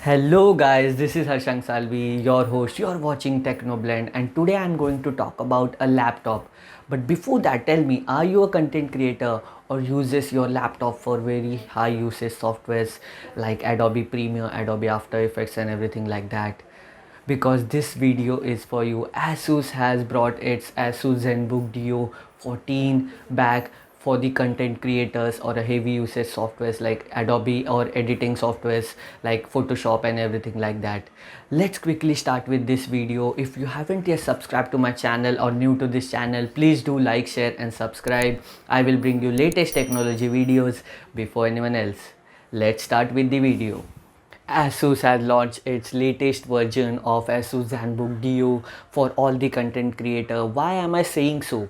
Hello guys, this is Harshang Salvi, your host. You're watching Technoblend, and today I'm going to talk about a laptop. But before that, tell me, are you a content creator or uses your laptop for very high usage softwares like Adobe Premiere, Adobe After Effects and everything like that? Because this video is for you. Asus has brought its Asus ZenBook Duo 14 back for the content creators or a heavy usage softwares like Adobe or editing softwares like Photoshop and everything like that. Let's quickly start with this video. If you haven't yet subscribed to my channel or new to this channel, please do like, share and subscribe. I will bring you latest technology videos before anyone else. Let's start with the video. Asus has launched its latest version of Asus ZenBook Duo for all the content creator. Why am I saying so?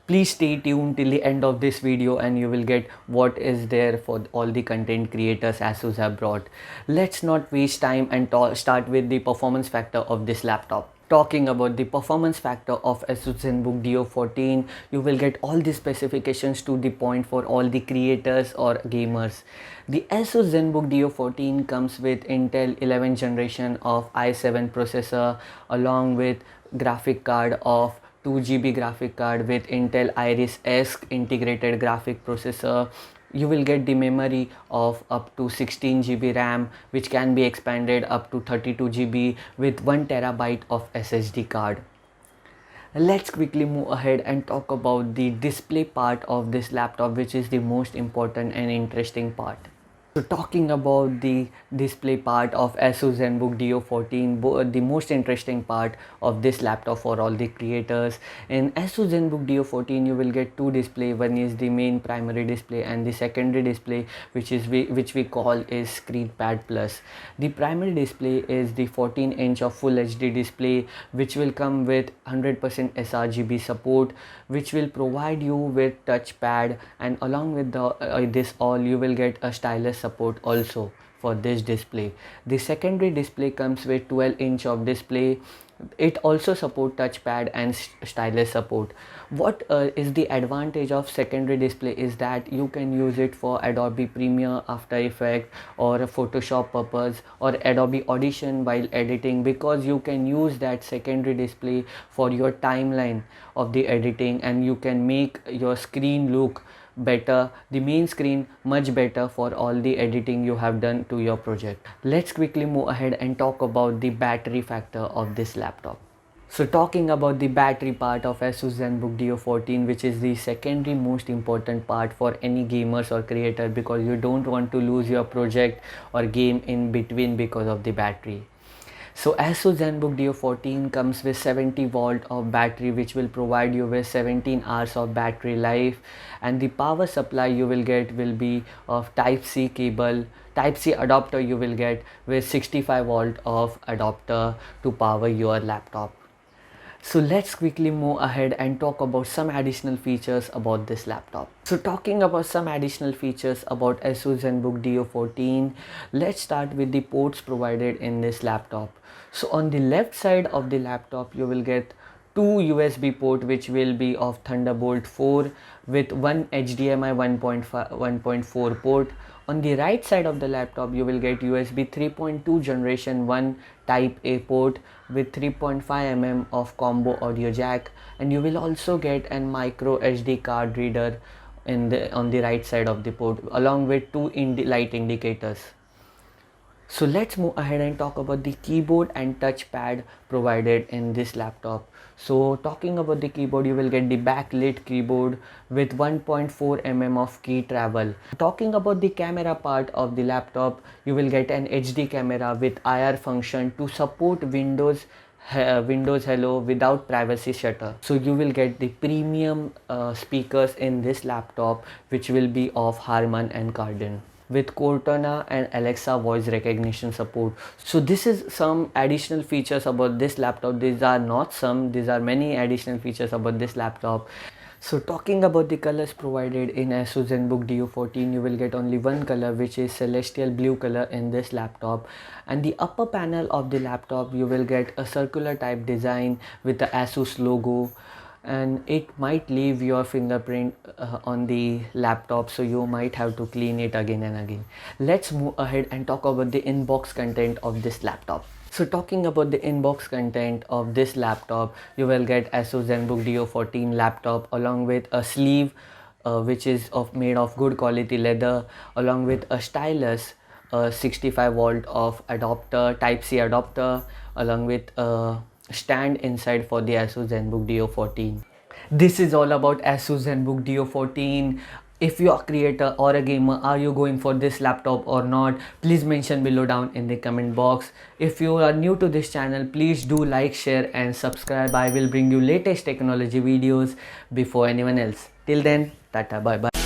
Please stay tuned till the end of this video and you will get what is there for all the content creators Asus have brought. Let's not waste time and start with the performance factor of this laptop. Talking about the performance factor of Asus ZenBook Duo 14, you will get all the specifications to the point for all the creators or gamers. The Asus ZenBook Duo 14 comes with Intel 11th generation of i7 processor along with graphic card of 2 GB graphic card with Intel Iris X integrated graphic processor. You will get the memory of up to 16 GB RAM, which can be expanded up to 32 GB with 1 TB of SSD card. Let's quickly move ahead and talk about the display part of this laptop, which is the most important and interesting part. So talking about the display part of Asus ZenBook Duo 14, the most interesting part of this laptop for all the creators. In Asus ZenBook Duo 14, you will get two display. One is the main primary display and the secondary display, which we call is ScreenPad Plus. The primary display is the 14-inch of Full HD display, which will come with 100% sRGB support, which will provide you with touchpad, and along with this all you will get a stylus support also for this display. The secondary display comes with 12-inch of display. It also support touchpad and stylus support. What is the advantage of secondary display is that you can use it for Adobe Premiere, After Effects or Photoshop purpose or Adobe Audition while editing, because you can use that secondary display for your timeline of the editing and you can make your screen look better, the main screen much better for all the editing you have done to your project. Let's quickly move ahead and talk about the battery factor of this laptop. So talking about the battery part of Asus ZenBook Duo 14, which is the secondary most important part for any gamers or creator, because you don't want to lose your project or game in between because of the battery. So Asus ZenBook Duo 14 comes with 70 volt of battery, which will provide you with 17 hours of battery life, and the power supply you will get will be of type C cable. Type C adapter you will get with 65 volt of adapter to power your laptop. So let's quickly move ahead and talk about some additional features about this laptop. So talking about some additional features about Asus ZenBook Duo 14, let's start with the ports provided in this laptop. So on the left side of the laptop, you will get two USB port, which will be of Thunderbolt 4 with one HDMI 1.4 port. On the right side of the laptop, you will get USB 3.2 generation 1 type A port with 3.5 mm of combo audio jack, and you will also get a micro SD card reader on the right side of the port along with two light indicators. So let's move ahead and talk about the keyboard and touchpad provided in this laptop. So talking about the keyboard, you will get the backlit keyboard with 1.4 mm of key travel. Talking about the camera part of the laptop, you will get an HD camera with IR function to support Windows Hello without privacy shutter. So you will get the premium speakers in this laptop, which will be of Harman and Kardon with Cortana and Alexa voice recognition support. So this is some additional features about this laptop. These are not some, these are many additional features about this laptop. So talking about the colors provided in Asus ZenBook Duo 14, you will get only one color, which is celestial blue color in this laptop. And the upper panel of the laptop, you will get a circular type design with the Asus logo. and it might leave your fingerprint on the laptop, so you might have to clean it again and again. Let's move ahead and talk about the inbox content of this laptop. So talking about the inbox content of this laptop, you will get ASUS ZenBook Duo 14 laptop along with a sleeve which is made of good quality leather, along with a stylus, a 65 volt of adapter, type C adapter, along with a stand inside for the ASUS ZenBook Duo 14. This is all about ASUS ZenBook Duo 14. If you are a creator or a gamer, are you going for this laptop or not? Please mention below down in the comment box. If you are new to this channel, please do like, share and subscribe. I will bring you latest technology videos before anyone else. Till then, tata, bye bye.